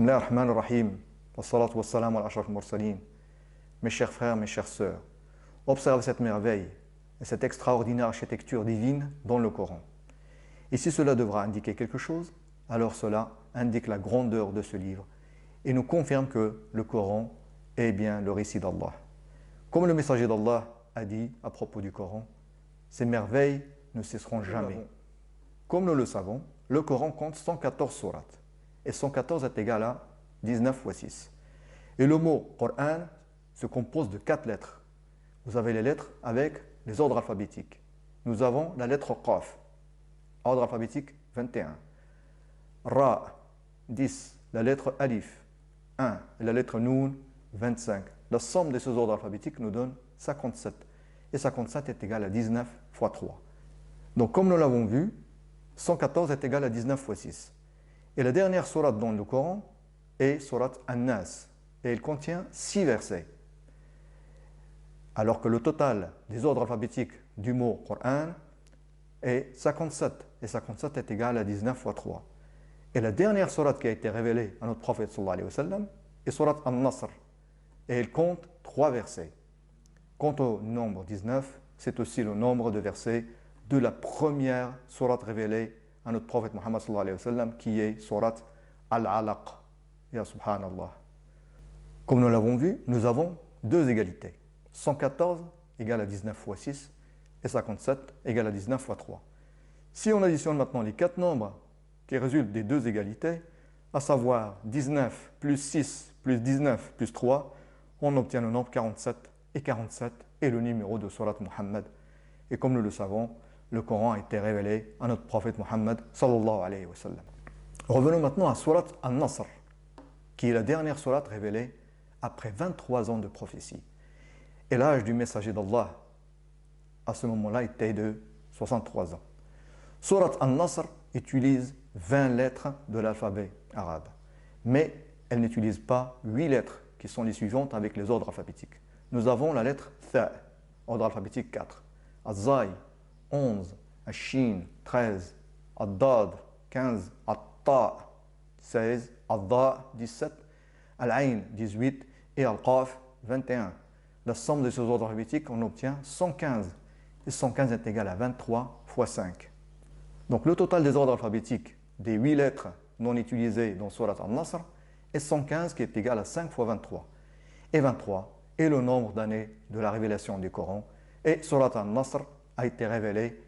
Bismillah ar-Rahman ar-Rahim. Wassalatu wassalamu ala ashraf al-mursalin. Mes chers frères, mes chères sœurs, observez cette merveille et cette extraordinaire architecture divine dans le Coran. Et si cela devra indiquer quelque chose, alors cela indique la grandeur de ce livre et nous confirme que le Coran est bien le récit d'Allah. Comme le messager d'Allah a dit à propos du Coran, ces merveilles ne cesseront jamais. Comme nous le savons, le Coran compte 114 sourates. Et 114 est égal à 19 fois 6. Et le mot Coran se compose de 4 lettres. Vous avez les lettres avec les ordres alphabétiques. Nous avons la lettre Qaf, ordre alphabétique 21. Ra, 10. La lettre Alif, 1. Et la lettre Noun, 25. La somme de ces ordres alphabétiques nous donne 57. Et 57 est égal à 19 fois 3. Donc comme nous l'avons vu, 114 est égal à 19 fois 6. Et la dernière sourate dans le Coran est sourate An-Nas. Et elle contient 6 versets. Alors que le total des ordres alphabétiques du mot Coran est 57. Et 57 est égal à 19 fois 3. Et la dernière sourate qui a été révélée à notre prophète sallallahu alayhi wa sallam est sourate An-Nasr. Et elle compte 3 versets. Quant au nombre 19, c'est aussi le nombre de versets de la première sourate révélée à notre prophète Muhammad sallallahu alayhi wa sallam, qui est sourate Al-Alaq. Ya subhanallah. Comme nous l'avons vu, nous avons 2 égalités. 114 égale à 19 fois 6 et 57 égale à 19 fois 3. Si on additionne maintenant les 4 nombres qui résultent des 2 égalités, à savoir 19 plus 6 plus 19 plus 3, on obtient le nombre 47. Et 47 est le numéro de sourate Muhammad. Et comme nous le savons, le Coran a été révélé à notre prophète Muhammad sallallahu alayhi wa sallam. Revenons maintenant à sourate An-Nasr, qui est la dernière sourate révélée après 23 ans de prophétie. Et l'âge du messager d'Allah, à ce moment-là, était de 63 ans. Sourate An-Nasr utilise 20 lettres de l'alphabet arabe, mais elle n'utilise pas 8 lettres qui sont les suivantes avec les ordres alphabétiques. Nous avons la lettre Tha, ordre alphabétique 4, Az-Zay 11, Al-Shin 13, Al-Dad 15, Al-Ta 16, Al-Da 17, Al-Ain 18 et Al-Qaf 21. La somme de ces ordres alphabétiques, on obtient 115. Et 115 est égal à 23 fois 5. Donc le total des ordres alphabétiques des 8 lettres non utilisées dans Surat An-Nasr est 115 qui est égal à 5 fois 23. Et 23 est le nombre d'années de la révélation du Coran. Et Surat An-Nasr a été révélée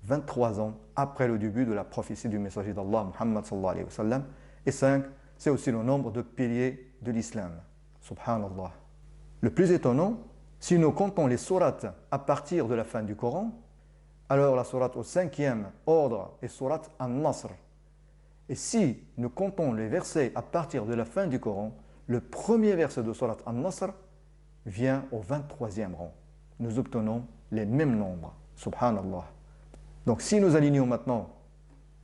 23 ans après le début de la prophétie du messager d'Allah, Muhammad sallallahu alayhi wa sallam. Et 5, c'est aussi le nombre de piliers de l'islam. Subhanallah. Le plus étonnant, si nous comptons les sourates à partir de la fin du Coran, alors la sourate au 5e ordre est sourate An-Nasr. Et si nous comptons les versets à partir de la fin du Coran, le premier verset de sourate An-Nasr vient au 23e rang. Nous obtenons les mêmes nombres. Subhanallah. Donc si nous alignons maintenant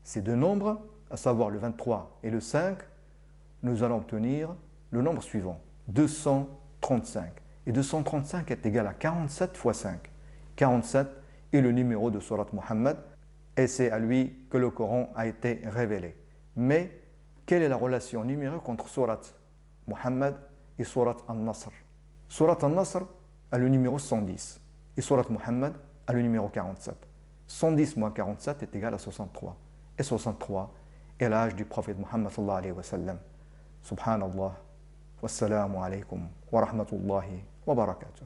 ces 2 nombres, à savoir le 23 et le 5, nous allons obtenir le nombre suivant, 235. Et 235 est égal à 47 fois 5. 47 est le numéro de Surat Muhammad et c'est à lui que le Coran a été révélé. Mais quelle est la relation numérique entre Surat Muhammad et Surat An-Nasr? Surat An-Nasr a le numéro 110 et Surat Muhammad a le numéro 47. 110 moins 47 est égal à 63. Et 63 est l'âge du prophète Muhammad sallallahu alayhi wa sallam. Subhanallah. Wassalamu alaykum wa rahmatullahi wa barakatuh.